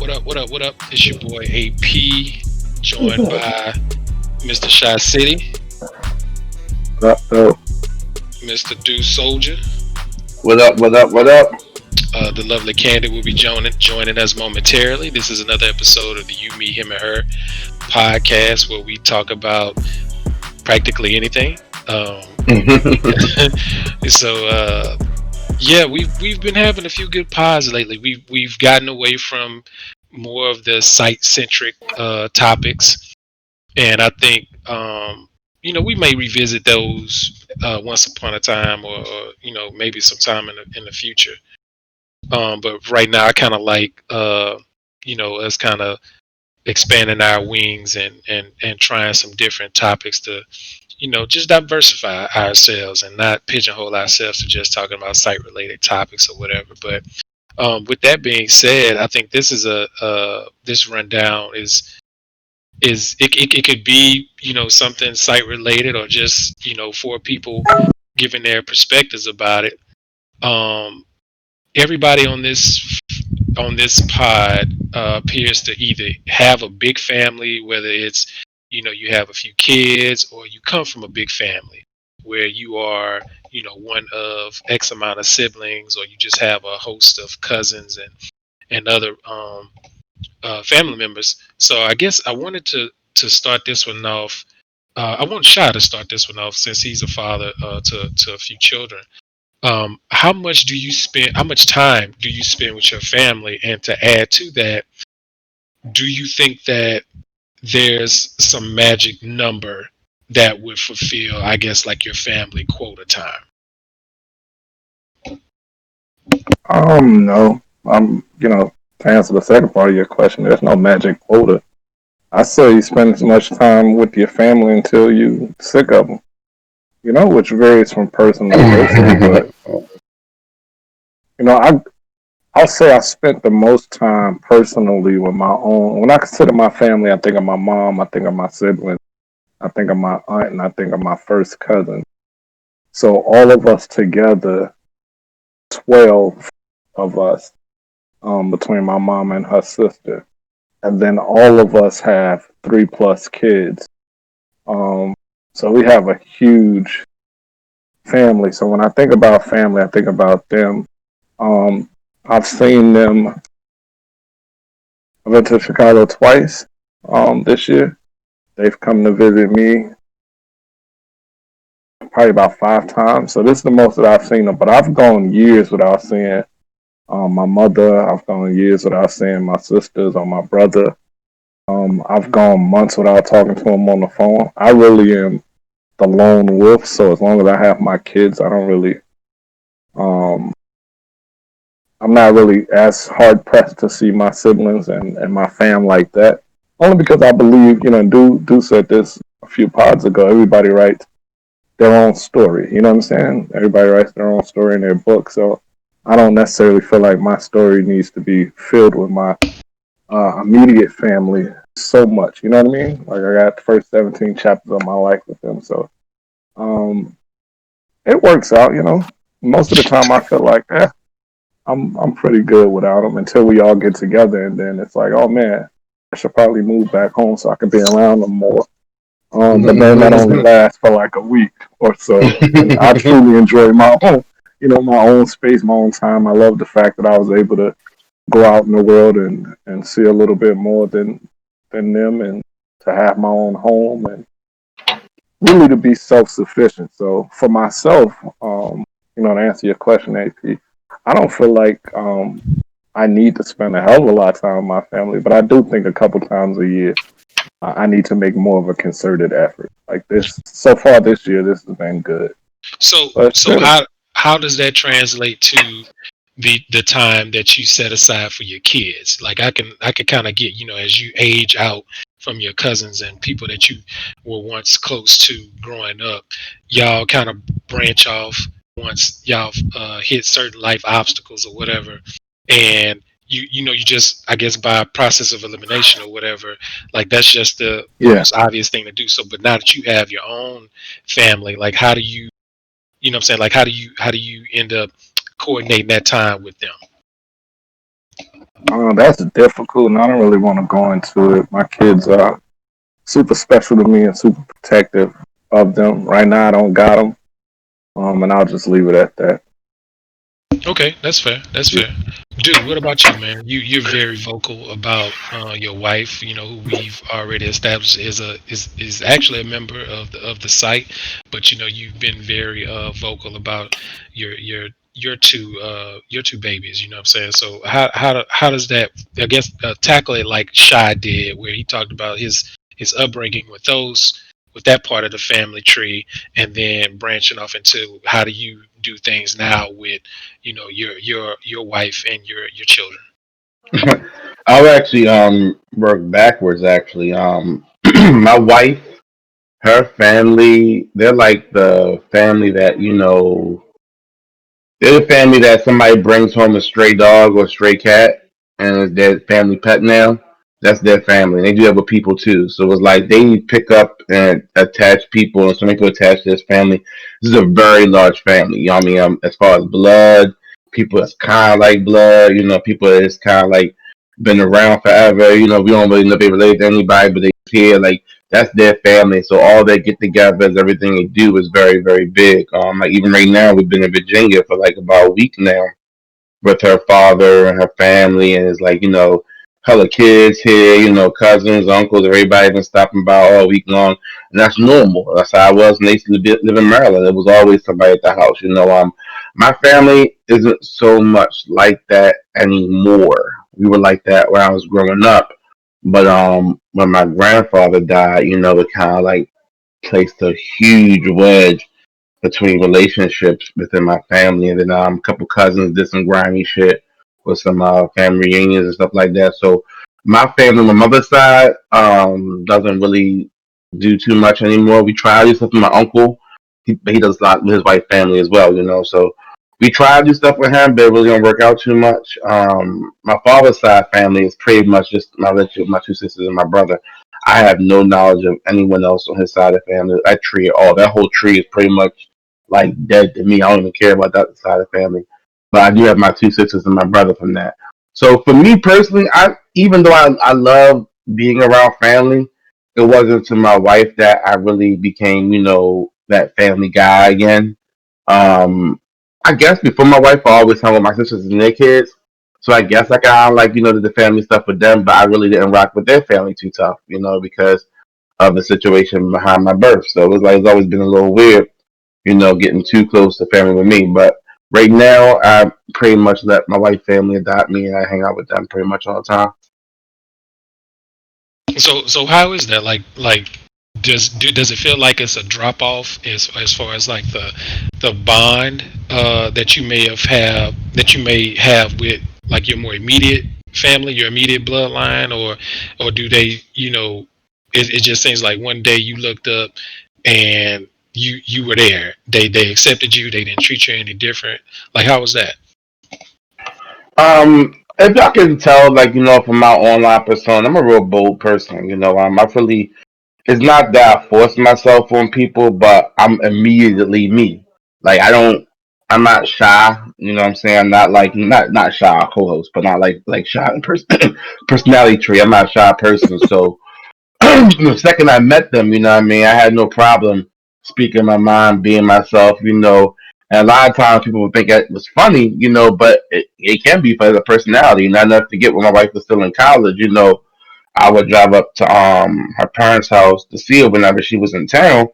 What up? It's your boy AP, joined by Mr. Shy City, So, Mr. Do Soldier. what up? What up? What up? The lovely Candy will be joining us momentarily. This is another episode of the You, Me, Him, and Her podcast where we talk about practically anything. So yeah, we've been having a few good pods lately. We've gotten away from more of the site centric topics, and I think we may revisit those once upon a time, or maybe sometime in the future. But right now, I kind of like us kind of expanding our wings and trying some different topics to just diversify ourselves and not pigeonhole ourselves to just talking about site related topics or whatever. But with that being said, I think this is this rundown it could be something site related or just for people giving their perspectives about it. Um, Everybody on this pod appears to either have a big family, whether it's you have a few kids or you come from a big family where you are one of X amount of siblings, or you just have a host of cousins and other family members. So I guess I wanted to start this one off. I want Shy to start this one off since he's a father to a few children. How much do you spend? How much time do you spend with your family? And to add to that, do you think that there's some magic number that would fulfill, I guess, like your family quota time? No. To answer the second part of your question, there's no magic quota. I say you spend as much time with your family until you sick of them. Which varies from person to person. But I'll say I spent the most time personally with my own. When I consider my family, I think of my mom, I think of my siblings, I think of my aunt, and I think of my first cousin. So all of us together, 12 of us, between my mom and her sister. And then all of us have 3+ kids. So we have a huge family. So when I think about family, I think about them. I've seen them. I went to Chicago twice this year. They've come to visit me probably about 5 times. So this is the most that I've seen them. But I've gone years without seeing my mother. I've gone years without seeing my sisters or my brother. I've gone months without talking to them on the phone. I really am the lone wolf. So as long as I have my kids, I don't really. I'm not really as hard pressed to see my siblings and my fam like that. Only because I believe, Do said this a few pods ago. Everybody writes their own story. You know what I'm saying? Everybody writes their own story in their book. So I don't necessarily feel like my story needs to be filled with my immediate family so much. You know what I mean? Like I got the first 17 chapters of my life with them. So um, it works out. Most of the time I feel like, I'm pretty good without them until we all get together, and then it's like, oh man, I should probably move back home so I can be around them more. But then that only lasts for like a week or so, and I truly enjoy my own space, my own time. I love the fact that I was able to go out in the world and see a little bit more than them, and to have my own home and really to be self-sufficient. So for myself, to answer your question, AP, I don't feel like I need to spend a hell of a lot of time with my family, but I do think a couple times a year I need to make more of a concerted effort. Like this, so far this year, this has been good. So But so how does that translate to the time that you set aside for your kids? Like I can kind of get, as you age out from your cousins and people that you were once close to growing up, y'all kind of branch off once y'all hit certain life obstacles or whatever, and you just, I guess, by process of elimination or whatever, like that's just the yeah, most obvious thing to do. So but now that you have your own family, like how do what I'm saying, like how do you end up coordinating that time with them? That's difficult, and I don't really want to go into it. My kids are super special to me and super protective of them. Right now, I don't got them, and I'll just leave it at that. Okay, that's fair. That's Yeah. fair. Dude, what about you, man? You're very vocal about your wife. You know, who we've already established is actually a member of the site, but you know, you've been very vocal about your two babies. You know what I'm saying? So how does that, I guess, tackle it like Shy did, where he talked about his upbringing with that part of the family tree, and then branching off into how do you do things now with your wife and your children. I'll actually work backwards. Actually, my wife, her family, they're like the family that they're the family that somebody brings home a stray dog or stray cat, and it's their family pet now. That's their family. They do that with people too. So it's like they pick up and attach people, and some people attach to this family. This is a very large family. You know what I mean? As far as blood, people that's kind of like blood. People that's kind of like been around forever. We don't really know if they relate to anybody, but they here like that's their family. So all they get together, everything they do is very, very big. Like even right now, we've been in Virginia for like about a week now with her father and her family, and it's like hella kids here, cousins, uncles, everybody been stopping by all week long, and that's normal. That's how I was when I used to live in Maryland. It was always somebody at the house. My family isn't so much like that anymore. We were like that when I was growing up, but when my grandfather died, it kind of like placed a huge wedge between relationships within my family, and then a couple cousins did some grimy shit with some family reunions and stuff like that. So my family, on my mother's side, doesn't really do too much anymore. We try to do stuff with my uncle. He does a lot with his wife's family as well, So we try to do stuff with him, but it really don't work out too much. My father's side family is pretty much just my relationship with my two sisters and my brother. I have no knowledge of anyone else on his side of the family. That tree at all. That whole tree is pretty much like dead to me. I don't even care about that side of the family. But I do have my two sisters and my brother from that. So for me personally, even though I love being around family, it wasn't to my wife that I really became, that family guy again. Um, I guess before my wife, I always hung with my sisters and their kids. So I guess I kind of like, did the family stuff with them, but I really didn't rock with their family too tough, because of the situation behind my birth. So it was like it's always been a little weird, getting too close to family with me. But right now, I pretty much let my wife family adopt me, and I hang out with them pretty much all the time. So how is that like does it feel like it's a drop off as far as like the bond that you may have with like your more immediate family, your immediate bloodline, or do they, it just seems like one day you looked up and you were there, they accepted you, they didn't treat you any different. Like how was that? If y'all can tell, like from my online persona, I'm a real bold person. I really it's not that I force myself on people, but I'm immediately me. Like I'm not shy. You know what I'm saying? I'm not like not shy co-host, but not like shy in personality tree. I'm not a shy person. So the second I met them, what I mean, I had no problem speaking my mind, being myself. And a lot of times people would think it was funny, but it can be for the personality. Not enough to get when my wife was still in college. I would drive up to her parents' house to see her whenever she was in town.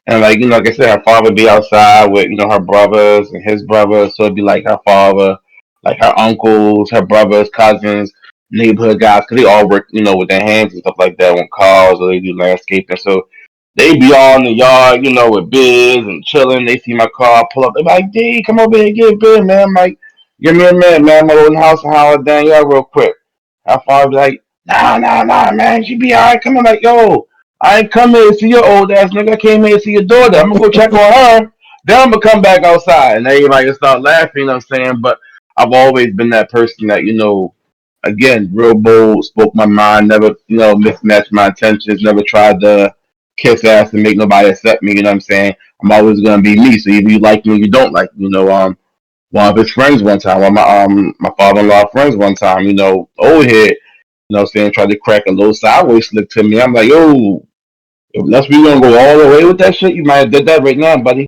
And like like I said, her father would be outside with her brothers and his brothers. So it'd be like her father, like her uncles, her brothers, cousins, neighborhood guys, because they all work with their hands and stuff like that on cars or they do landscaping. So they be all in the yard, with Biz and chilling. They see my car pull up. They be like, D, come over here, get Biz, man. I'm like, give me a minute, man. I'm gonna go in the house and holler down y'all real quick. Her father be like, nah, man. She be alright. Come on, like, yo, I ain't come here to see your old ass nigga. I came here to see your daughter. I'm gonna go check on her. Then I'm gonna come back outside. And everybody just start laughing, you know what I'm saying? But I've always been that person that, again, real bold, spoke my mind, never, mismatched my intentions, never tried to kiss ass and make nobody accept me, you know what I'm saying? I'm always gonna be me. So either you like me or you don't like me, one of his friends one time, one of my father-in-law friends one time, old head, saying tried to crack a little sideways slick to me. I'm like, yo, unless we gonna go all the way with that shit, you might have did that right now, buddy.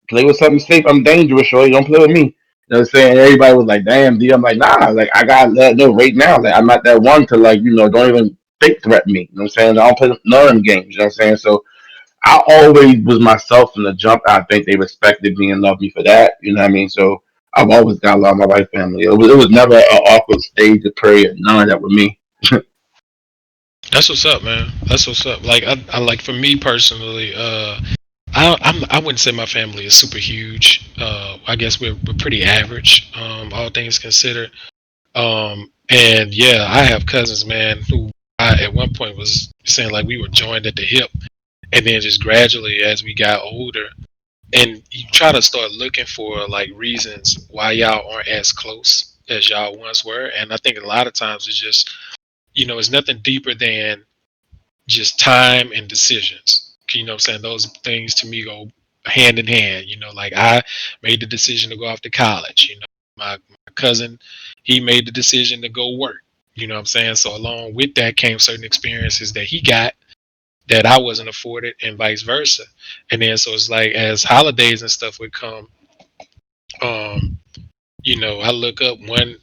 Play with something safe. I'm dangerous, shorty. Don't play with me. You know what I'm saying? Everybody was like, damn, D. I'm like, nah, like I gotta let know right now. Like I'm not that one to like, don't even fake threaten me. You know what I'm saying? I don't play none of them games, you know what I'm saying? So I always was myself from the jump. I think they respected me and loved me for that. You know what I mean? So I've always got a lot of my wife family. It was never an awkward stage of period. None of that with me. That's what's up, man. That's what's up. Like I like for me personally, I wouldn't say my family is super huge. I guess we're pretty average, all things considered. And yeah, I have cousins, man, who I at one point was saying like we were joined at the hip, and then just gradually as we got older, and you try to start looking for like reasons why y'all aren't as close as y'all once were, and I think a lot of times it's just it's nothing deeper than just time and decisions. You know what I'm saying? Those things to me go hand in hand. Like I made the decision to go off to college. My cousin, he made the decision to go work. You know what I'm saying? So along with that came certain experiences that he got that I wasn't afforded and vice versa. And then so it's like as holidays and stuff would come, um, I look up one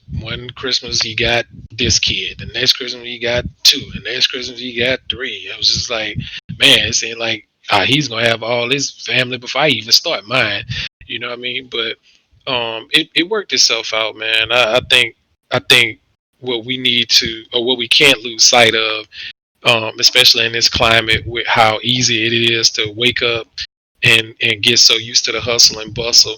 Christmas he got this kid, the next Christmas he got two, the next Christmas he got three. I was just like, man, it seemed like he's gonna have all his family before I even start mine. You know what I mean? But it worked itself out, man. I think what we need to or what we can't lose sight of, especially in this climate with how easy it is to wake up and get so used to the hustle and bustle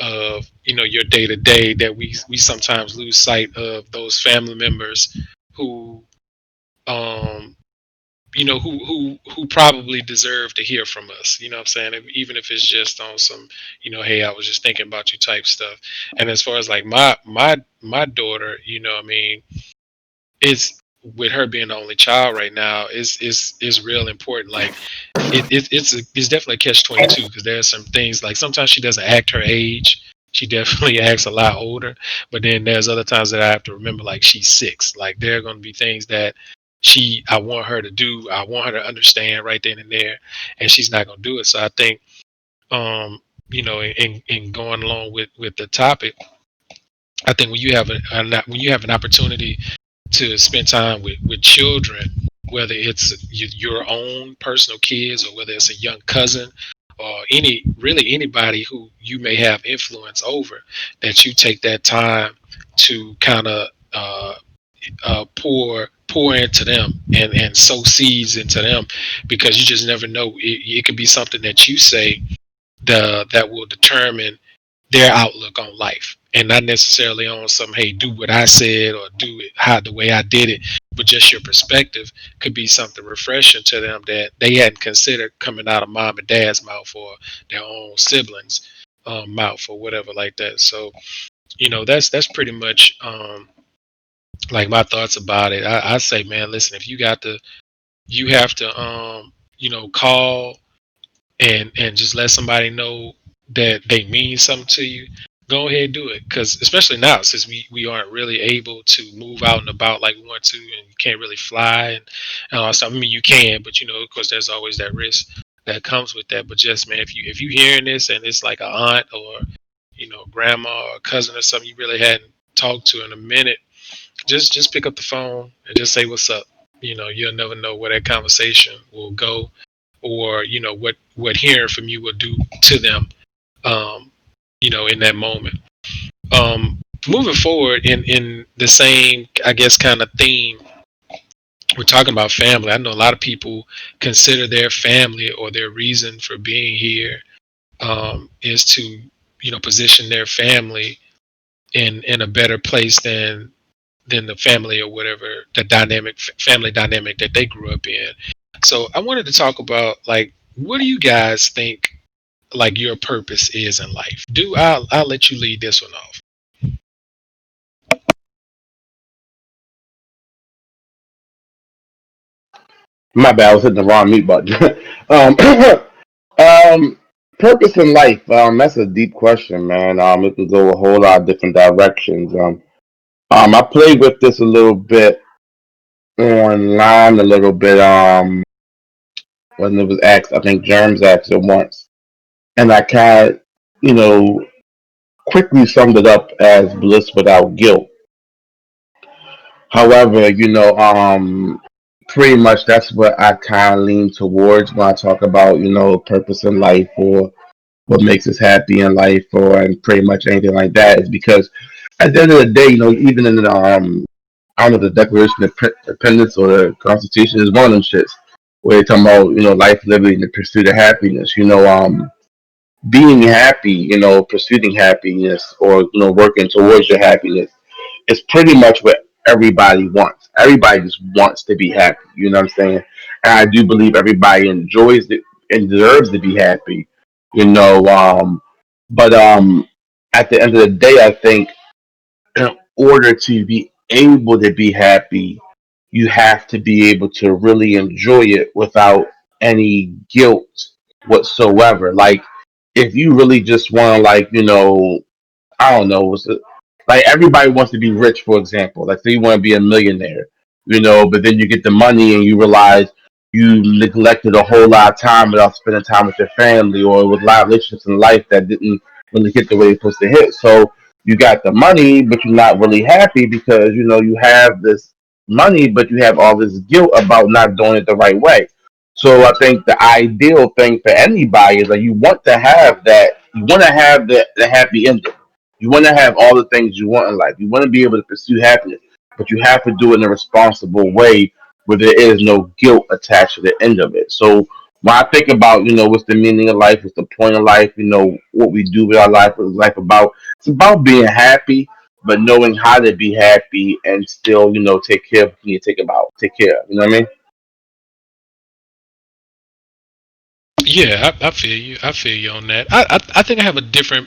of your day to day that we sometimes lose sight of those family members who um who probably deserve to hear from us. You know what I'm saying? Even if it's just on some hey, I was just thinking about you type stuff. And as far as like my daughter, I mean, it's with her being the only child right now is real important. Like it's definitely a catch 22 because there's some things like sometimes she doesn't act her age. She definitely acts a lot older, but then there's other times that I have to remember like she's 6. Like there are going to be things that I want her to do. I want her to understand right then and there, and she's not going to do it. So I think in going along with the topic, I think when you have an opportunity to spend time with children, whether it's your own personal kids or whether it's a young cousin or really anybody who you may have influence over, that you take that time to kind of pour into them and sow seeds into them, because you just never know. It could be something that you say that will determine their outlook on life, and not necessarily on some hey, do what I said or do it how the way I did it, but just your perspective could be something refreshing to them that they hadn't considered coming out of mom and dad's mouth or their own siblings mouth or whatever like that. So that's pretty much like my thoughts about it. I say, man, listen, if you have to call and just let somebody know that they mean something to you, go ahead and do it. Because especially now, since we aren't really able to move out and about like we want to, and you can't really fly and all that stuff. I mean, you can, but of course, there's always that risk that comes with that. But just man, if you hearing this and it's like a aunt or grandma or cousin or something you really hadn't talked to in a minute, just pick up the phone and just say what's up. You'll never know where that conversation will go, or what hearing from you will do to them, um, in that moment. Moving forward in the same, I guess, kind of theme, we're talking about family. I know a lot of people consider their family or their reason for being here is to position their family in a better place than the family or whatever the family dynamic that they grew up in. So I wanted to talk about like, what do you guys think like your purpose is in life? I'll let you lead this one off. My bad, I was hitting the wrong mute button. um, Purpose in life. That's a deep question, man. It could go a whole lot of different directions. I played with this a little bit online, a little bit. When it was asked, I think Germs asked it once, and I kind of, you know, quickly summed it up as bliss without guilt. However, pretty much that's what I kind of lean towards when I talk about, purpose in life or what makes us happy in life or and pretty much anything like that is because at the end of the day, even in the I don't know the Declaration of Independence or the Constitution is one of them shits where they talk about life, liberty, and the pursuit of happiness. Being happy, pursuing happiness or working towards your happiness is pretty much what everybody wants. Everybody just wants to be happy. You know what I'm saying? And I do believe everybody enjoys it and deserves to be happy. You know, but at the end of the day, I think in order to be able to be happy, you have to be able to really enjoy it without any guilt whatsoever. Like, if you really just want to, like, I don't know. Like everybody wants to be rich, for example. Like say you want to be a millionaire, but then you get the money and you realize you neglected a whole lot of time without spending time with your family or with a lot of relationships in life that didn't really hit the way it's supposed to hit. So you got the money, but you're not really happy because you have this money, but you have all this guilt about not doing it the right way. So I think the ideal thing for anybody is that you want to have that. You want to have the happy ending. You want to have all the things you want in life. You want to be able to pursue happiness, but you have to do it in a responsible way where there is no guilt attached to the end of it. So when I think about, what's the meaning of life, what's the point of life, what we do with our life, what is life about, it's about being happy, but knowing how to be happy and still, take care of who you take care of. You know what I mean? Yeah, I feel you. I feel you on that. I think I have a different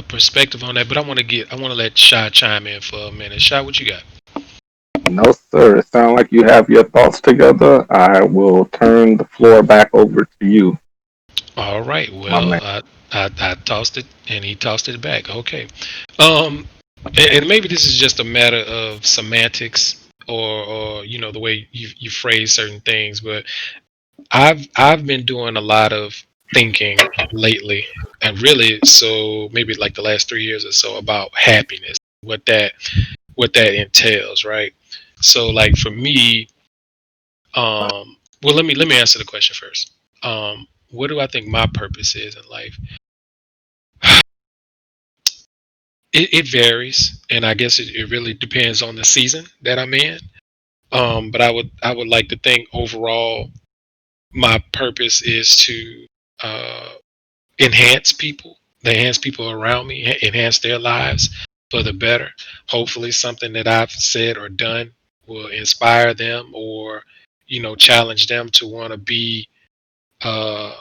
perspective on that, but I want to let Shy chime in for a minute. Shy, what you got? No, sir. It sounds like you have your thoughts together. I will turn the floor back over to you, All right. my Well, man. I tossed it and he tossed it back. Okay. Um, and maybe this is just a matter of semantics or the way you phrase certain things, but I've been doing a lot of thinking lately, and really, so maybe like the last 3 years or so about happiness, what that what that entails, right? So, like for me, well, let me answer the question first. What do I think my purpose is in life? It varies, and I guess it really depends on the season that I'm in. But I would like to think overall, my purpose is to uh, enhance people around me, enhance their lives for the better. Hopefully, something that I've said or done will inspire them or challenge them to want to uh,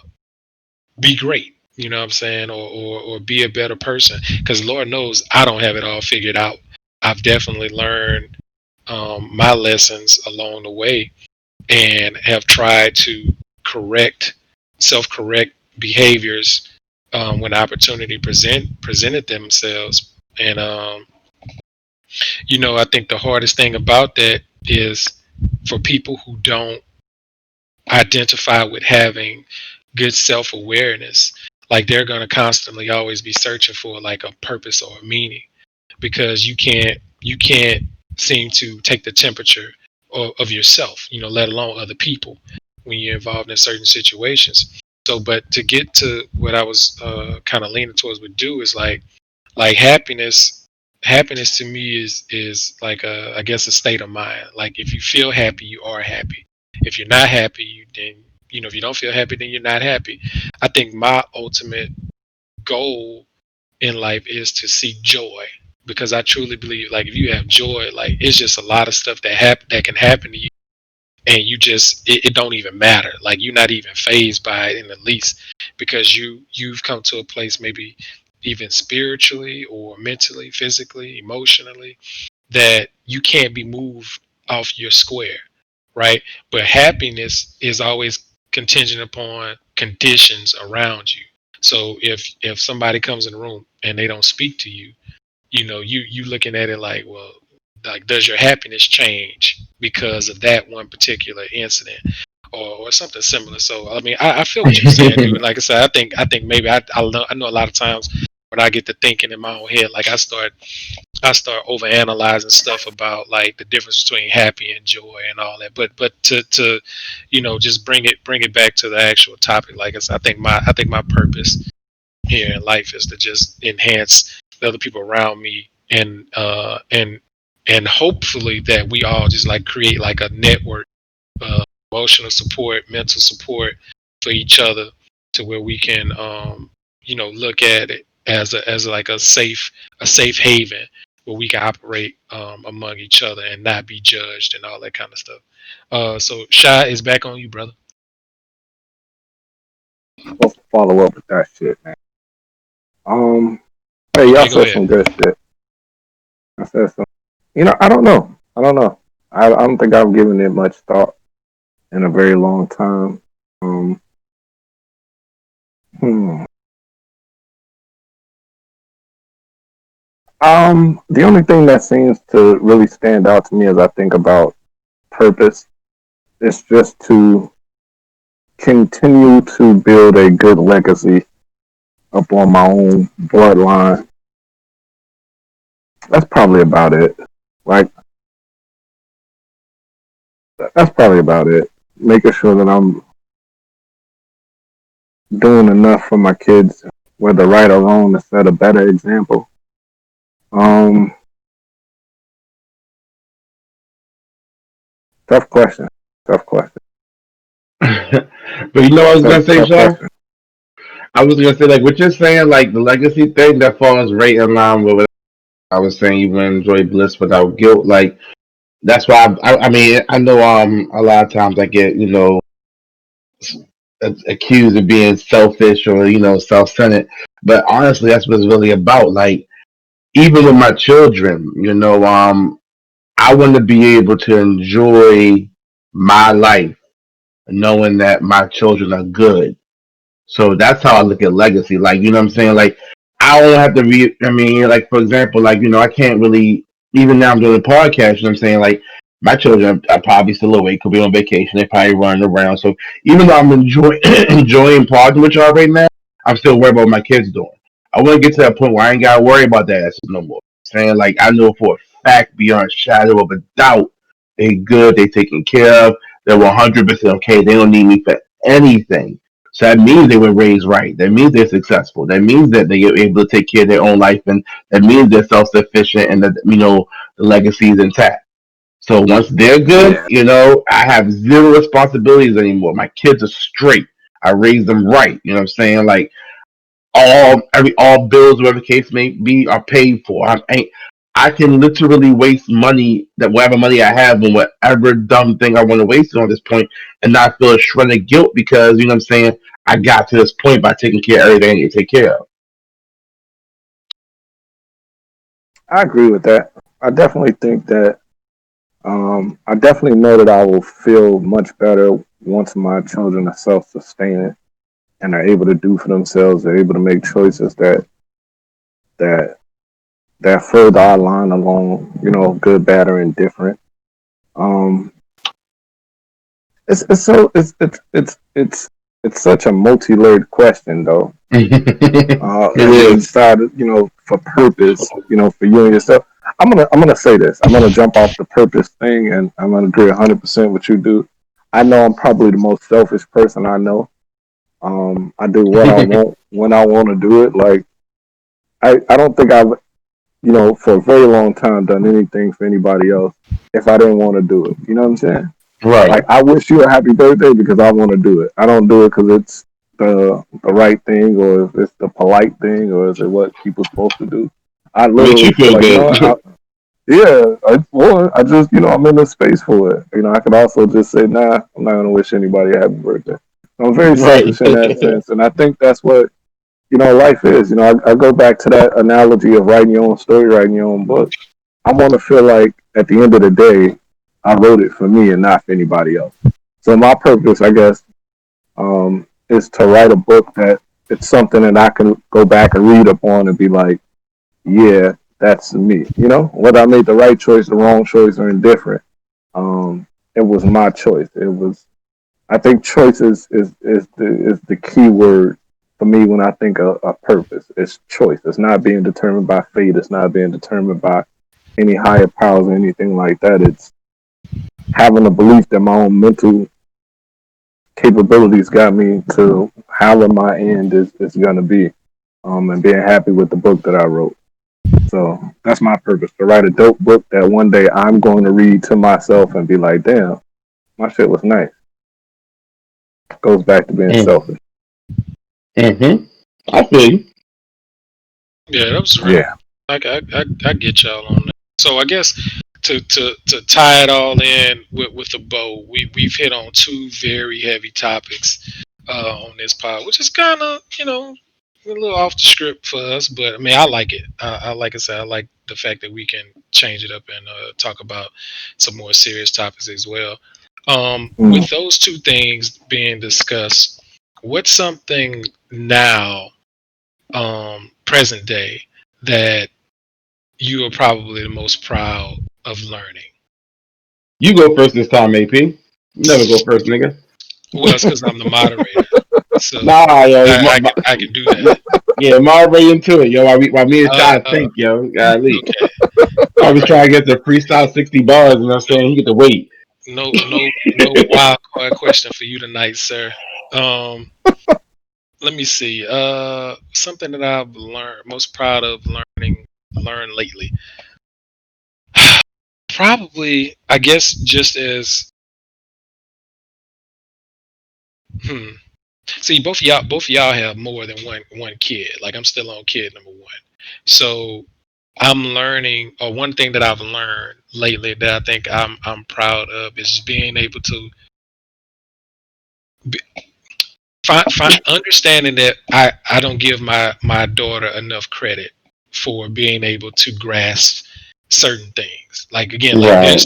be great. You know what I'm saying, or be a better person. Because Lord knows I don't have it all figured out. I've definitely learned my lessons along the way and have tried to correct, self-correct behaviors when opportunity presented themselves. And I think the hardest thing about that is for people who don't identify with having good self-awareness. Like they're going to constantly always be searching for like a purpose or a meaning because you can't seem to take the temperature of yourself, let alone other people when you're involved in certain situations. So, but to get to what I was kind of leaning towards would do is like happiness. Happiness to me is like I guess a state of mind. Like if you feel happy, you are happy. If you're not happy, if you don't feel happy, then you're not happy. I think my ultimate goal in life is to seek joy because I truly believe like if you have joy, like it's just a lot of stuff that can happen to you and you just it don't even matter. Like you're not even phased by it in the least because you've come to a place maybe even spiritually or mentally, physically, emotionally that you can't be moved off your square, right? But happiness is always contingent upon conditions around you. So if somebody comes in the room and they don't speak to you, you looking at it like, well, like, does your happiness change because of that one particular incident, or something similar? So I mean, I feel what you're saying, dude. Like I said, I think maybe I know a lot of times when I get to thinking in my own head, like I start over analyzing stuff about like the difference between happy and joy and all that. But to just bring it back to the actual topic. Like I said, I think my purpose here in life is to just enhance the other people around me, and hopefully that we all just like create like a network, emotional support, mental support for each other, to where we can look at it as like a safe haven where we can operate among each other and not be judged and all that kind of stuff. So Shy is back on you, brother. Supposed to follow up with that shit, man. Um, hey, y'all Okay, go said ahead. some good shit. I said some. I don't know. I don't know. I don't think I've given it much thought in a very long time. Um, hmm. The only thing that seems to really stand out to me as I think about purpose is just to continue to build a good legacy upon my own bloodline. That's probably about it. Like, that's probably about it. Making sure that I'm doing enough for my kids, whether right or wrong, to set a better example. Um, Tough question. Tough question. But you know what I was Tough, gonna say, tough Sean? question. I was gonna say like what you're saying, like the legacy thing that falls right in line with what I was saying. You would enjoy bliss without guilt. Like that's why I mean I know a lot of times I get accused of being selfish or self-centered, but honestly that's what it's really about. Like even with my children, I want to be able to enjoy my life knowing that my children are good. So that's how I look at legacy. Like, you know what I'm saying? Like, I don't have to be, I mean, like, for example, like, I can't really, even now I'm doing a podcast, you know what I'm saying? Like, my children are probably still awake, could be on vacation, they're probably running around. So even though I'm enjoying partying with y'all right now, I'm still worried about what my kids doing. I want to get to that point where I ain't got to worry about that no more. Saying, like, I know for a fact, beyond a shadow of a doubt, they good, they taken care of, they're 100% okay, they don't need me for anything. So that means they were raised right. That means they're successful. That means that they are able to take care of their own life, and that means they're self-sufficient, and that the legacy is intact. So once they're good, Yeah. I have zero responsibilities anymore. My kids are straight. I raised them right. You know what I'm saying? Like all bills, whatever the case may be, are paid for. I can literally waste money, that whatever money I have, on whatever dumb thing I want to waste it on this point, and not feel a shred of guilt because you know what I'm saying. I got to this point by taking care of everything I need to take care of. I agree with that. I definitely think that. I definitely know that I will feel much better once my children are self-sustaining and are able to do for themselves. They're able to make choices that that further our line along, good, bad, or indifferent. Um, it's so it's such a multi-layered question, though. It And is. inside, for purpose, for you and yourself. I'm gonna say this. I'm gonna jump off the purpose thing, and I'm gonna agree 100% with you, do. I know I'm probably the most selfish person I know. I do what I want when I want to do it. Like I don't think I've for a very long time done anything for anybody else if I didn't want to do it. You know what I'm saying? Right. Like I wish you a happy birthday because I want to do it. I don't do it because it's the right thing, or if it's the polite thing, or is it what people supposed to do. I Makes you literally feel feel like, good. yeah, I just I'm in the space for it. I could also just say, nah, I'm not gonna wish anybody a happy birthday. I'm very Right. selfish in that sense, and I think that's what life is. I go back to that analogy of writing your own story, writing your own book. I want to feel like at the end of the day, I wrote it for me and not for anybody else. So my purpose, I guess, is to write a book that it's something that I can go back and read upon and be like, yeah, that's me. You know, whether I made the right choice, the wrong choice, or indifferent, it was my choice. It was. I think choice is the key word for me when I think of purpose. It's choice. It's not being determined by fate. It's not being determined by any higher powers or anything like that. It's having a belief that my own mental capabilities got me to however my end is going to be, and being happy with the book that I wrote. So that's my purpose, to write a dope book that one day I'm going to read to myself and be like, damn, my shit was nice. Goes back to being Mm. selfish. Mm-hmm. I feel you. Yeah, that was real. Yeah. I get y'all on that. So I guess to tie it all in with a bow, we've hit on two very heavy topics on this pod, which is kind of a little off the script for us, but I mean I like it. I like I said, I like the fact that we can change it up and talk about some more serious topics as well. Mm. With those two things being discussed, what's something now, present day, that you are probably the most proud of learning? You go first this time, AP. Never go first, nigga. Well, it's because I'm the moderator, so Nah, yo. I can do that. Yeah, moderate into it, yo. While me and Ty Uh, think, yo. Golly. okay, I all was right. trying to get the freestyle 60 bars, you know what I'm saying? You get to wait. No wild card question for you tonight, sir. Um, Let me see. Something that I've learned, most proud of learned lately. Probably, I guess, just as hmm. See, both of y'all have more than one kid. Like I'm still on kid number one, so I'm learning. Or one thing that I've learned lately that I think I'm proud of is being able to be, understanding that I don't give my daughter enough credit for being able to grasp certain things. Like again, like Right. there's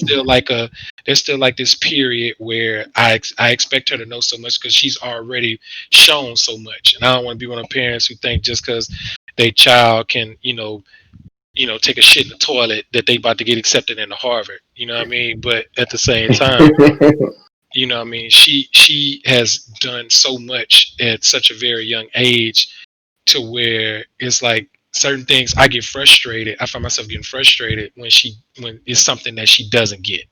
still like this period where I expect her to know so much because she's already shown so much, and I don't want to be one of the parents who think just because their child can take a shit in the toilet that they about to get accepted into Harvard. You know what I mean? But at the same time, what I mean, she has done so much at such a very young age to where it's like certain things I get frustrated. I find myself getting frustrated when it's something that she doesn't get.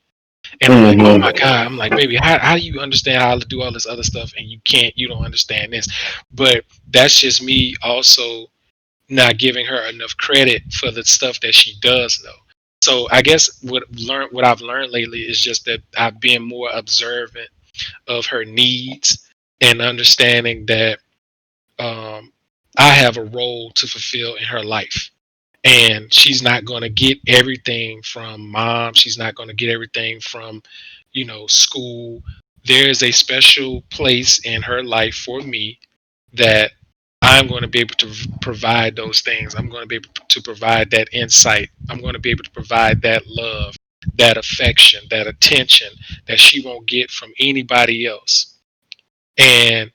And I'm like, oh my Mm-hmm. God. I'm like, baby, how do you understand how to do all this other stuff and you don't understand this? But that's just me also not giving her enough credit for the stuff that she does know. So I guess what I've learned lately is just that I've been more observant of her needs and understanding that um, I have a role to fulfill in her life. And she's not going to get everything from mom. She's not going to get everything from, school. There's a special place in her life for me that I'm going to be able to provide those things. I'm going to be able to provide that insight. I'm going to be able to provide that love, that affection, that attention that she won't get from anybody else. And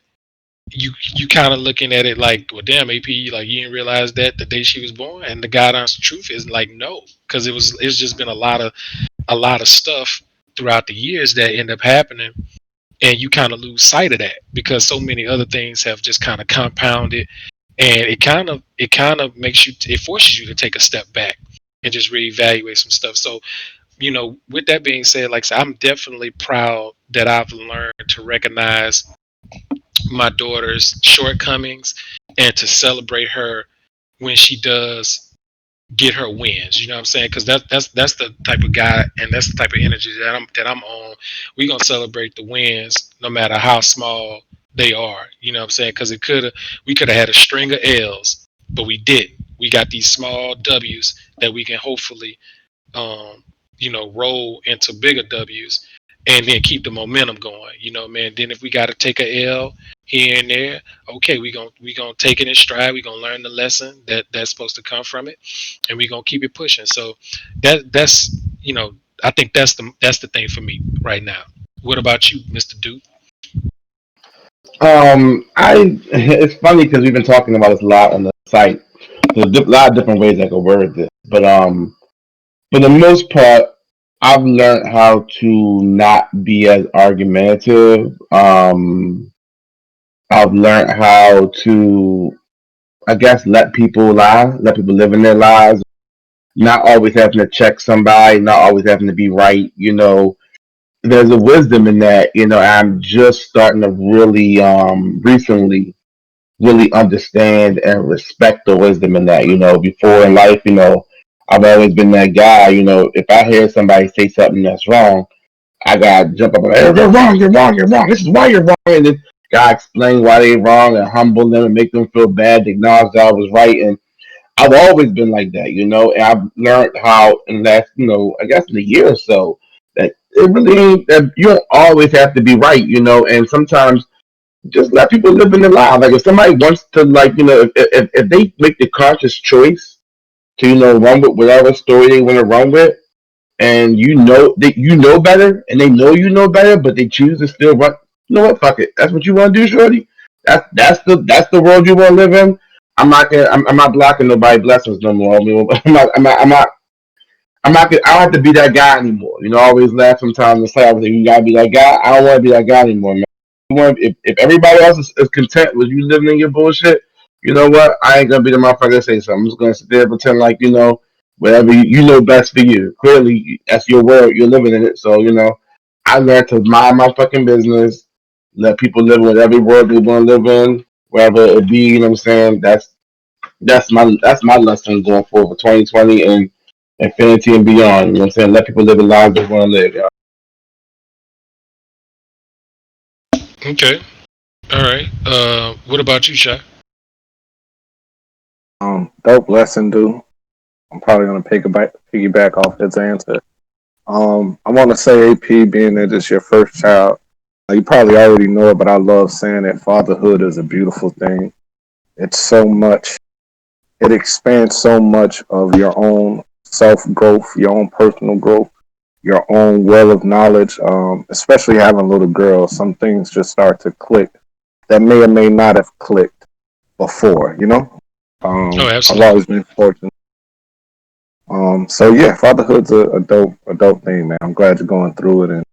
you kind of looking at it like, well, damn, AP, like you didn't realize that the day she was born. And the God honest truth is like, no, because it's just been a lot of stuff throughout the years that end up happening, and you kind of lose sight of that because so many other things have just kind of compounded, and it kind of makes it forces you to take a step back and just reevaluate some stuff. So with that being said, like I said, I'm definitely proud that I've learned to recognize my daughter's shortcomings and to celebrate her when she does get her wins. You know what I'm saying? Because that's the type of guy and that's the type of energy that I'm on. We gonna celebrate the wins no matter how small they are. You know what I'm saying? Because we could have had a string of L's, but we didn't. We got these small W's that we can hopefully um, roll into bigger W's and then keep the momentum going. Man. Then if we got to take a L here and there, okay, we gonna take it in stride. We gonna learn the lesson that's supposed to come from it, and we gonna keep it pushing. So that's I think that's the thing for me right now. What about you, Mr. Duke? I it's funny because we've been talking about this a lot on the site. There's a lot of different ways I could word this, but for the most part, I've learned how to not be as argumentative. I've learned how to, I guess, let people lie, let people live in their lives, not always having to check somebody, not always having to be right. There's a wisdom in that. I'm just starting to really, recently, really understand and respect the wisdom in that. Before in life, I've always been that guy. If I hear somebody say something that's wrong, I gotta jump up and like, you're wrong, you're wrong, you're wrong. This is why you're wrong. And then gotta explain why they're wrong and humble them and make them feel bad to acknowledge that I was right. And I've always been like that, and I've learned how in the last, I guess in a year or so, that it really ain't that you don't always have to be right, and sometimes just let people live in their lives. Like if somebody wants to, like, if they make the conscious choice to, run with whatever story they want to run with, and that you know better, and they know you know better, but they choose to still run. You know what? Fuck it. That's what you want to do, shorty. That's the world you want to live in. I'm not blocking nobody's blessings no more. I mean, I don't have to be that guy anymore. I always laugh sometimes and say, I was like, you gotta be that guy. I don't want to be that guy anymore, man. If everybody else is content with you living in your bullshit, you know what? I ain't gonna be the motherfucker that say something. I'm just gonna sit there and pretend like whatever you know best for you. Clearly, that's your world. You're living in it. So I learned to mind my fucking business. Let people live in whatever world they want to live in, wherever it be. You know what I'm saying? That's my lesson going forward for 2020 and infinity and beyond. You know what I'm saying? Let people live the lives they want to live. Yeah. Okay. All right. What about you, Shy? Dope lesson, dude. I'm probably gonna piggyback off his answer. I want to say, AP, being that it's your first child, you probably already know it, but I love saying that fatherhood is a beautiful thing. It's so much. It expands so much of your own self growth, your own personal growth, your own well of knowledge. Especially having little girls, some things just start to click that may or may not have clicked before. Oh, I've absolutely. always been fortunate. So yeah, fatherhood's a dope thing, man. I'm glad you're going through it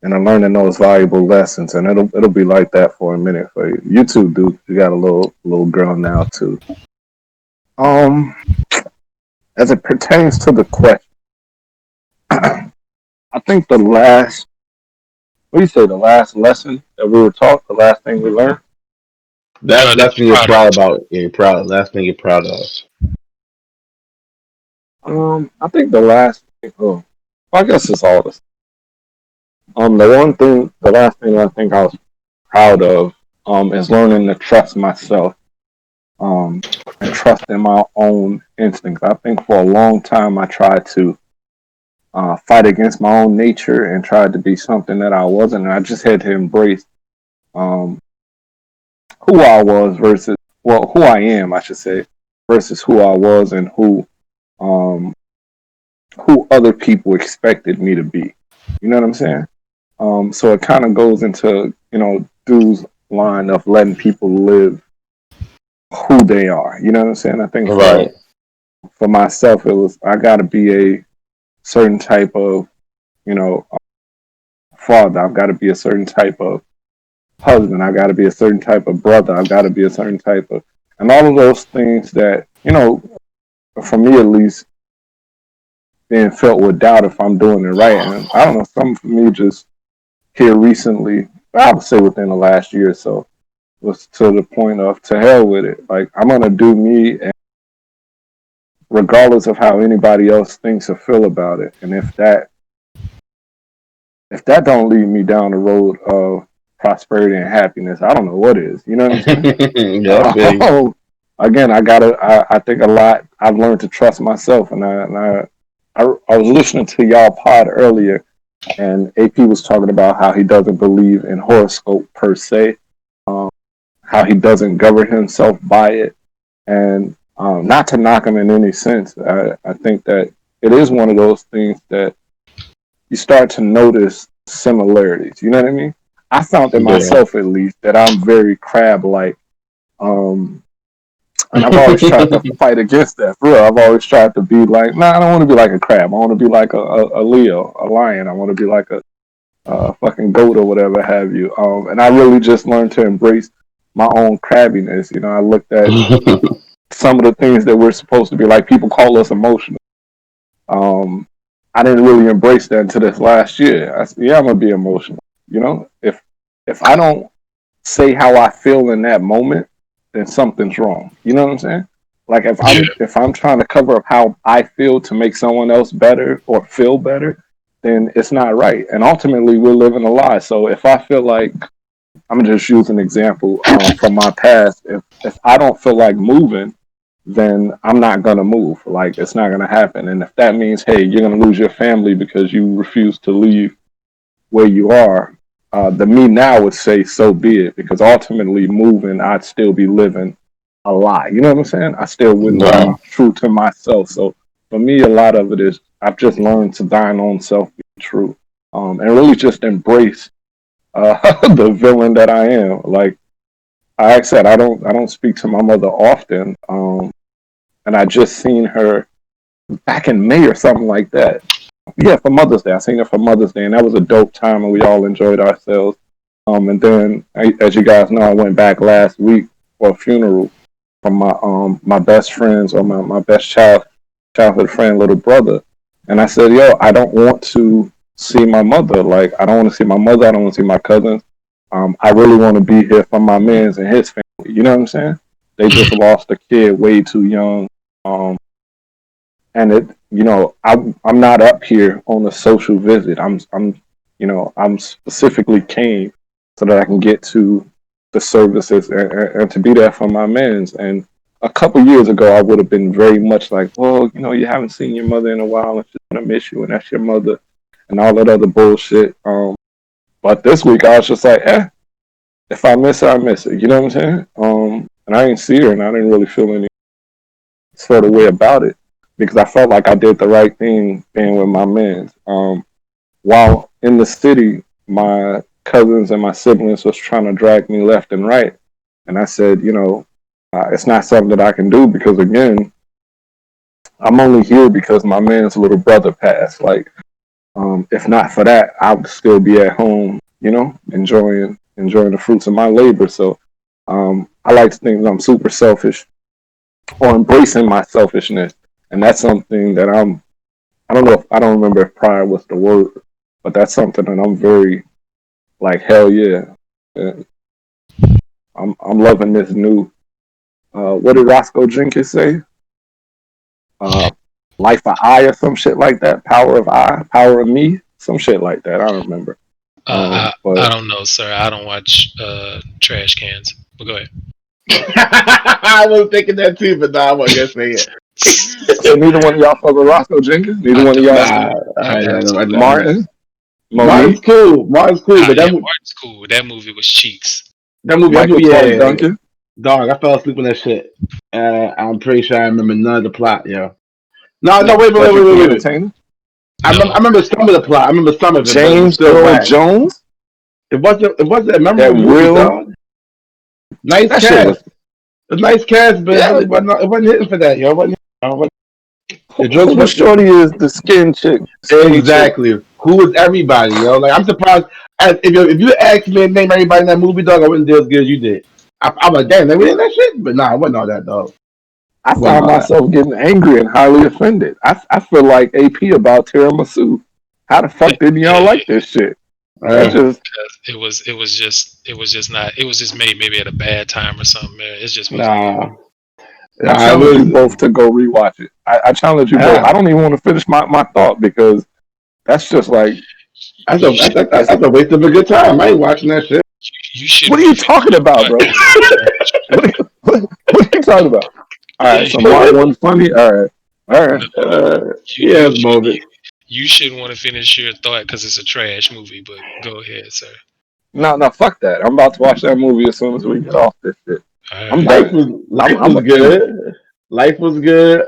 and I'm learning those valuable lessons, and it'll be like that for a minute for you. You too, dude. You got a little girl now too. Um, as it pertains to the question, I think what do you say, the last lesson that we were taught, the last thing we learned. That's That that's you're thing you're proud of. proud about. You're proud. Last thing you're proud of. I think the last thing. Oh, I guess it's all this. The last thing I think I was proud of, is learning to trust myself, and trust in my own instincts. I think for a long time I tried to fight against my own nature and tried to be something that I wasn't. And I just had to embrace um, who I was versus, well, who I am, I should say, versus who I was and um, who other people expected me to be. You know what I'm saying? So it kind of goes into dude's line of letting people live who they are. You know what I'm saying? I think Right. for myself, it was I got to be a certain type of you know father. I've got to be a certain type of husband. I got to be a certain type of brother. I've got to be a certain type of, and all of those things that for me at least, being felt with doubt if I'm doing it right. And I don't know, some for me just here recently, I would say within the last year or so, was to the point of to hell with it. Like I'm gonna do me, and regardless of how anybody else thinks or feel about it. And if that don't lead me down the road of prosperity and happiness, I don't know what is. You know what I'm saying? Yeah, big. Again, I think a lot. I've learned to trust myself, and I was listening to y'all pod earlier, and AP was talking about how he doesn't believe in horoscope per se, um, how he doesn't govern himself by it, and not to knock him in any sense. I think that it is one of those things that you start to notice similarities. You know what I mean? I found in Yeah. myself at least that I'm very crab like. Um, and I've always tried to fight against that. For real, I've always tried to be like, nah, I don't want to be like a crab. I want to be like a Leo, a lion. I want to be like a fucking goat or whatever have you. And I really just learned to embrace my own crabbiness. You know, I looked at some of the things that we're supposed to be like. People call us emotional. Um, I didn't really embrace that until this last year. I said, yeah, I'm gonna be emotional. You know, if I don't say how I feel in that moment, then something's wrong. You know what I'm saying? Like Yeah. if I'm trying to cover up how I feel to make someone else better or feel better, then it's not right. And ultimately, we're living a lie. So if I feel like I'm gonna just use an example from my past. If I don't feel like moving, then I'm not gonna move. Like it's not gonna happen. And if that means, hey, you're gonna lose your family because you refuse to leave where you are, the me now would say, so be it. Because ultimately, moving, I'd still be living a lie. You know what I'm saying? I still wouldn't be Wow. true to myself. So for me, a lot of it is I've just learned to thine own self be true, and really just embrace the villain that I am. Like I said, I don't speak to my mother often, and I just seen her back in May or something like that. Yeah, for Mother's Day. I seen her for Mother's Day, and that was a dope time, and we all enjoyed ourselves. And then, as you guys know, I went back last week for a funeral from my best friend's or my best childhood friend, little brother. And I said, yo, I don't want to see my mother. Like, I don't want to see my mother. I don't want to see my cousins. I really want to be here for my man's and his family. You know what I'm saying? They just lost a kid way too young. Um, and I'm not up here on a social visit. I'm specifically came so that I can get to the services and to be there for my men's. And a couple years ago, I would have been very much like, well, you haven't seen your mother in a while, and she's gonna miss you, and that's your mother, and all that other bullshit. But this week, I was just like, if I miss her, I miss her. You know what I'm saying? And I didn't see her, and I didn't really feel any sort of way about it because I felt like I did the right thing being with my men. While in the city, my cousins and my siblings was trying to drag me left and right, and I said, it's not something that I can do because again, I'm only here because my man's little brother passed. Like, if not for that, I would still be at home, enjoying the fruits of my labor. So, I like to think that I'm super selfish or embracing my selfishness, and that's something that I don't remember if pride was the word, but that's something that I'm very like hell yeah. Uh, I'm loving this new. What did Roscoe Jenkins say? Uh, Life of I or some shit like that. Power of I, power of me, some shit like that. I don't remember. I But don't know, sir. I don't watch trash cans. But go ahead. I was thinking that too, but nah, I wasn't gonna say it. so neither one of y'all fuck with Roscoe Jenkins. Neither I one of don't, y'all sir. Nah, I don't, sir. I know. Martin, Martin's Monique, cool. Martin's cool, but Yeah, Martin's cool. That movie was cheeks. that Michael movie, Clark yeah, Duncan, dog. I fell asleep on that shit. I'm pretty sure I remember none of the plot. Yeah. No, no, what Frederick the wait. Entertainer, No, I remember some of the plot. I remember some of it, but it was James still Earl whack. Jones. It wasn't a That memorable movie, real dog. Nice that shit cast. was It was nice cast, but yeah. it wasn't hitting for that, yo. It wasn't, the jokes Who the wasn't shorty is the skin chick, skinny chick. exactly. Who was everybody, yo? Like I'm surprised. If you asked me to name everybody in that movie, dog, I wouldn't do as good as you did. I'm like, damn, they were in that shit, but nah, it wasn't all that, dog. I It wasn't found all that. myself getting angry and highly offended. I feel like AP about tiramisu. How the fuck didn't y'all like this shit? That Uh, just it was just made maybe at a bad time or something. Man. It just wasn't good. nah, I it challenge you was. both to go rewatch it. I challenge you both. I Ah, don't even want to finish my thought because that's just like You should it's, that's a waste of a good time. I ain't watching that shit. you should what are want you to finish talking your about, thought bro? because it's a trash What movie. are, what are you talking about? All right, so Martin wasn't funny. All right. No, Yeah, it's moments. you should want to finish your thought because it's a trash movie. But go ahead, sir. No, no, fuck that. I'm about to watch that movie as soon as we get off this shit. All I'm right. Life done. was I'm offended. good. Life was good.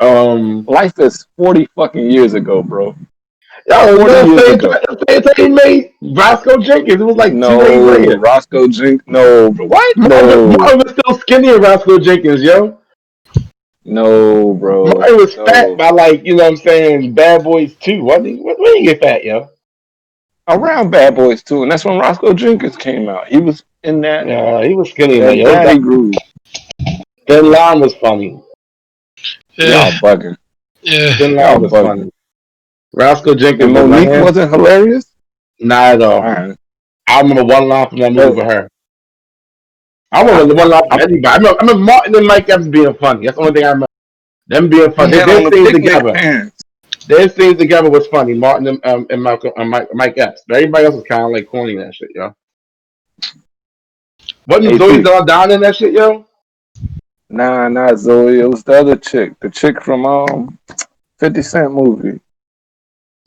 Life is 40 fucking years ago, bro. Yo, 40 the years same ago. time, the same time he made Roscoe Jenkins. It was like 2 days No, later. Roscoe Jenkins. No, bro. What? Martin No, was still skinny in Roscoe Jenkins, yo. no, bro. Martin was fat No. by like, you know what I'm saying, Bad Boys 2. What did when he get fat, yo? Around Bad Boys too, and that's when Roscoe Jenkins came out. He was in Yeah, he was skinny in there, that yo. daddy groove. Thin Line was funny. Yeah, Y'all bugging. yeah. Thin Line Y'all was bugging. funny. Roscoe And Jenkins was like, Monique eh, wasn't hilarious. not at All all. right. I remember one line from that movie with her. I I, remember the one line I, from everybody. I remember Martin and Mike Epps being funny. That's the only thing I remember. Them being he funny. had Their on the scenes picnic together. pants. Their scenes together was funny. Martin and Mike Epps. But everybody else was kind of like corny and that shit, yo. Wasn't Zoe AP. Saldana in that shit, yo? Nah, not Zoe. It was the other chick. The chick from 50 Cent movie.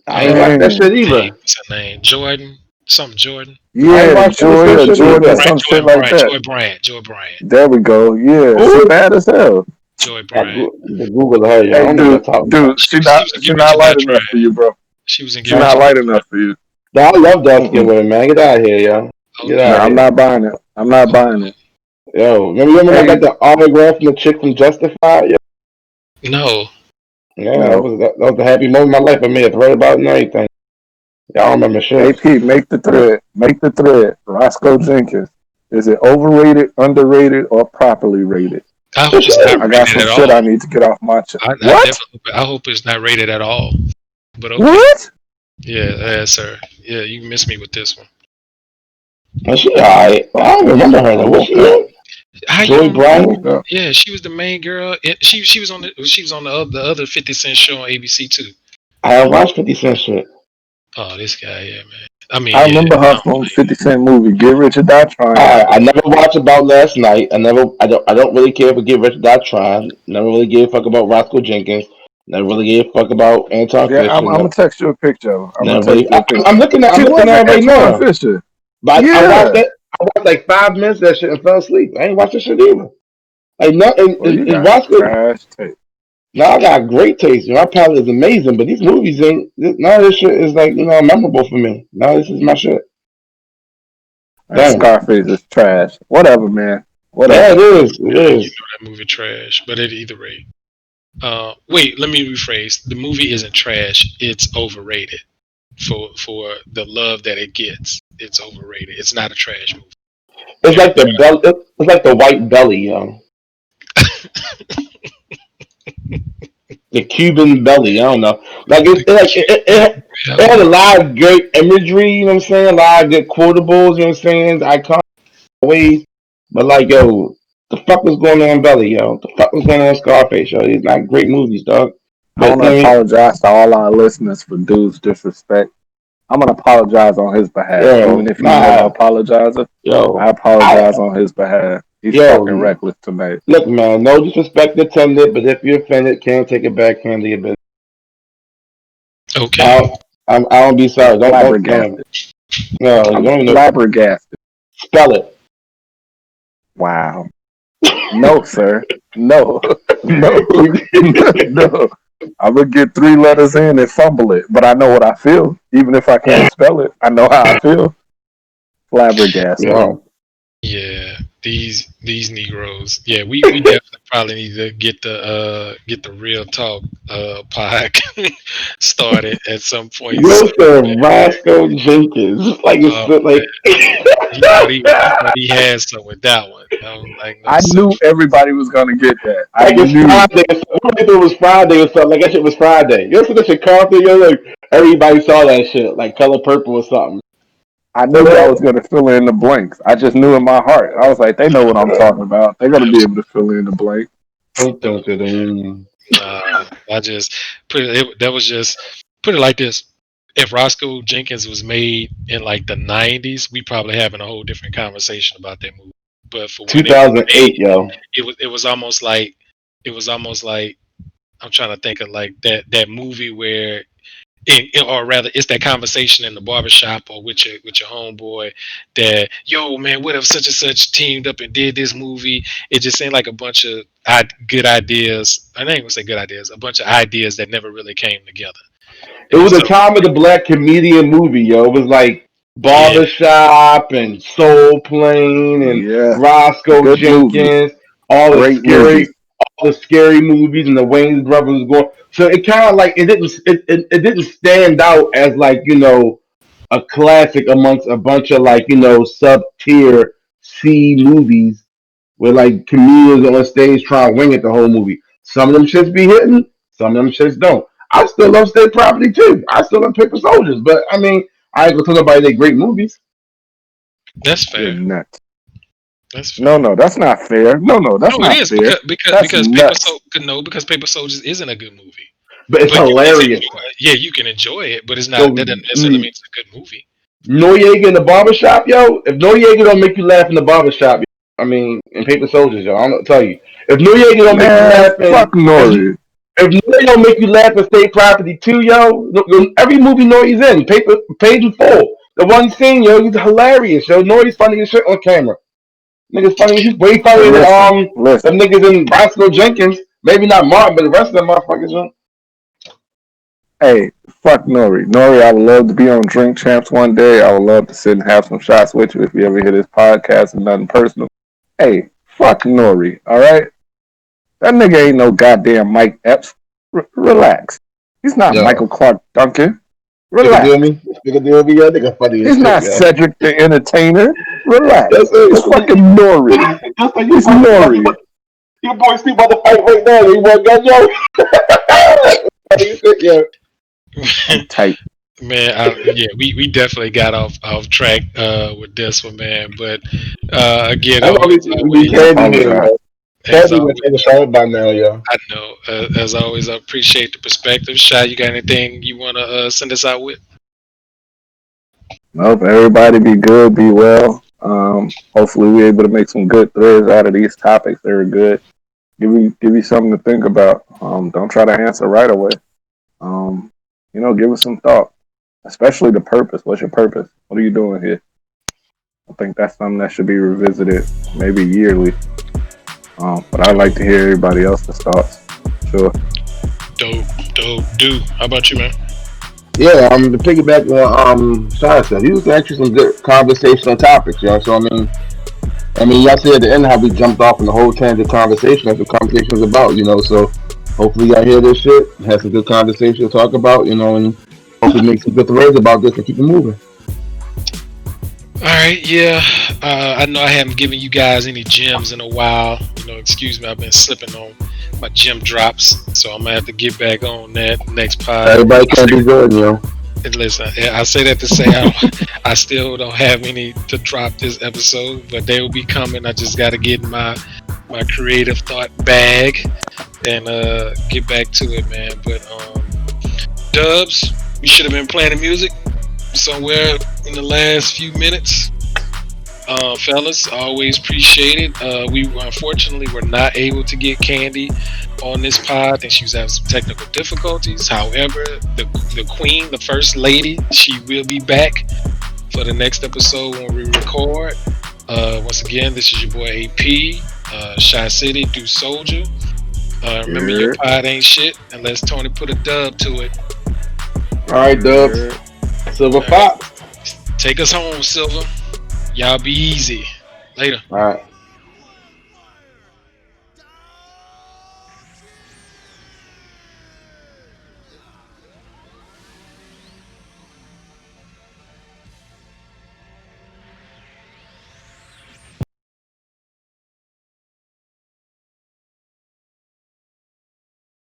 I ain't watched that Dang. shit Dang, either. what's her name? Jordan? Something Jordan? I ain't Yeah, watched 50 Joy Cent or shit Jordan or either. some shit Joy like Bryant. that. Joy Bryant. Joy Bryant. There we go. Yeah, she Who? bad as hell. Joy I Bryant. Google her, yo. I Hey, don't know what dude, you're talking about. dude, She was in she Get Rich not or Die light enough for Trying. you, bro. She was in She Get Rich not or Die light enough Trying. for you. No, I love dark skin Mm-mm. women, man. Get out of here, yo. Get No, out Okay. of I'm here. not buying it. I'm not buying it. Yo, remember when I got Hey, the autograph from the chick from Justified? Yo? No. Yeah, no. that was a happy moment in my life. I made a thread about it and everything. Y'all remember shit. AP, make the thread. Make the thread. Roscoe Jenkins. Is it overrated, underrated, or properly rated? I For hope it's not sure. I got rated some at shit I all. need to get off my chest. I What? definitely I hope it's not rated at all. But okay. What? Yeah, yeah, sir. Yeah, you missed me with this one. And she alright. I don't remember her I though. What woke she up. in? How you Joy don't I remember? Bryant? woke up. Yeah, she was the main girl. She was on the other 50 Cent show on ABC too. I have watched 50 Cent shit. Oh, this guy, yeah, man. I mean, I yeah. remember her from 50 Cent movie, Get Rich or Die Trying. Alright, I never watched About Last Night. I don't really care for Get Rich Dot Trying. Never really gave a fuck about Roscoe Jenkins. Never really gave a fuck about Anton Yeah, Fisher. I'm gonna text you a picture of her. I'm gonna Never text really. you a picture. I'm She looking at wasn't it right Antoine now. Fisher. But I watched Yeah. that. I watched like 5 minutes of that shit and fell asleep. I ain't watched that shit either. Like nothing Well, you in got Roscoe. trash tape. Now I got great taste. My palate is amazing, but these movies ain't. None of this shit is like memorable for me. None of this is my shit. And Damn. Scarface is trash. Whatever, man. Yeah, it Whatever. is. It You is. know that movie trash, but at either rate. Wait, let me rephrase. The movie isn't trash. It's overrated for the love that it gets. It's overrated. It's not a trash movie. It's Period. like the bell. It's like the white belly, the Cuban belly. I don't know. Like The it had a Kelly. lot of good imagery. You know what I'm saying? A lot of good quotables. You know what I'm saying? Iconic ways. But like, yo, the fuck was going on Belly, yo? The fuck was going on Scarface, yo? These not great movies, dog. I But want you to know what I mean? apologize to all our listeners for dude's disrespect. I'm gonna apologize on his behalf, even Yo, if he's never nah, apologizing. I yo, I, apologize on his behalf. He's fucking yo, reckless tonight. look, man, no disrespect intended, but if you're offended, can't take it back, handle your business. Okay. I don't, I don't be I'm sorry. Don't, no, flabbergasted. no, you I'm don't even know. flabbergasted. Spell it. Wow. No, sir. No. No. No. I'm gonna get 3 letters in and fumble it, but I know what I feel. Even if I can't spell it, I know how I feel. Flabbergasted. Yo, Yeah, these Negroes. Yeah, we definitely probably need to get the real talk pod started at some point yo soon, said man. Roscoe Jenkins. Like it's Oh like. man, he thought he had some with that one. I was like, no I sir. knew everybody was gonna get that. I Like it's knew. Friday. What if it was Friday or something? Like that shit was Friday. You know, that shit Carlton. You know, like everybody saw that shit, like Color Purple or something. I You knew y'all was know? gonna fill in the blanks. I just knew in my heart. I was like, they know what I'm talking about. They're gonna be able to fill in the blank. Nah, I just that was just put it like this. If Roscoe Jenkins was made in like the '90s, we probably having a whole different conversation about that movie. But for when it was 2008, made, yo. it was almost like I'm trying to think of like that movie where or rather it's that conversation in the barbershop or with your homeboy that yo man what if such and such teamed up and did this movie. It just seemed like a bunch of good ideas. I ain't gonna say good ideas, a bunch of ideas that never really came together. It And was a so time of the black comedian movie, yo. It was like yeah, Barbershop and Soul Plane and Yeah, Roscoe good movie, Jenkins, all the great movie. scary, all the scary movies, and the Wayne's brothers was going. So it kind of like it didn't stand out as like a classic amongst a bunch of like sub tier C movies where like comedians on stage trying to wing it the whole movie. Some of them shits be hitting, some of them shits don't. I still love State Property too. I still love Paper Soldiers, but I mean, I ain't gonna tell nobody they great movies. that's You're fair. nuts. That's No, fair. no, that's not fair. No, no, that's No, it not is fair. because That's because nuts. Because Paper Soldiers isn't a good movie. But it's But you can hilarious. enjoy it. Yeah, you can enjoy it, but it's not So that doesn't necessarily mean it's a good movie. Noriega in the barbershop, yo. If Noriega don't make you laugh in the barbershop, I mean, in Paper Soldiers, yo, I don't know what to tell you. If Noriega don't make you Man, laugh in fuck Nori. if Nori don't make you laugh in State Property too, yo, every movie Nori's in, page and full. The one scene, yo, he's hilarious, yo. Nori's funny as shit on camera. Niggas funny. He's way But funnier than listen, them listen. niggas in Roscoe Jenkins. Maybe not Martin, but the rest of them motherfuckers. Yo. Hey, fuck Nori. Nori, I would love to be on Drink Champs one day. I would love to sit and have some shots with you if you ever hear this podcast and nothing personal. Hey, fuck Nori, all right? That nigga ain't no goddamn Mike Epps. Relax. He's not Yo, Michael Clark Duncan. nigga do Relax. me. Nigga do me. Yo, nigga funny as He's shit, not yo. Cedric the Entertainer. Relax. That's it. He's fucking Nori. That's like He's Nori. your boy Steve about to fight right now. You want gun, yo? Funny as shit, yo. I'm tight. Man, yeah, we definitely got off track with this one, man. But again, That's why we be I candy here, apologize. yo. as Candy always, been taking show by now, yo. I know. As always, I appreciate the perspective. Shy, you got anything you want to send us out with? Nope, everybody be good, be well. Hopefully we're able to make some good threads out of these topics. They're good. Give you something to think about. Don't try to answer right away. Give us some thought. Especially the purpose. What's your purpose? What are you doing here? I think that's something that should be revisited maybe yearly. But I'd like to hear everybody else's thoughts. Sure. Do. How about you, man? Yeah, to piggyback on Sean said, he was actually some good conversational topics, yo. So I mean, y'all see at the end how we jumped off in the whole tangent conversation. That's what conversation is about, So hopefully y'all hear this shit, have some good conversation to talk about, and hopefully make some good threads about this and keep it moving. All right, yeah. I know I haven't given you guys any gems in a while. Excuse me, I've been slipping on my gem drops, so I'm gonna have to get back on that next pod. Everybody can't be good, And listen, I say that to say I still don't have any to drop this episode, but they will be coming. I just got to get in my creative thought bag and get back to it, man. But Dubs, you should have been playing the music somewhere in the last few minutes. Fellas, always appreciate it. We unfortunately were not able to get Candy on this pod. I think she was having some technical difficulties. However, the queen, the first lady, she will be back for the next episode when we record. Once again, this is your boy AP, Shy City, Do Soldier. Remember, your pod ain't shit unless Tony put a dub to it. All right, Dubs. Silver Fox. Take us home, Silver. Y'all be easy. Later. All right.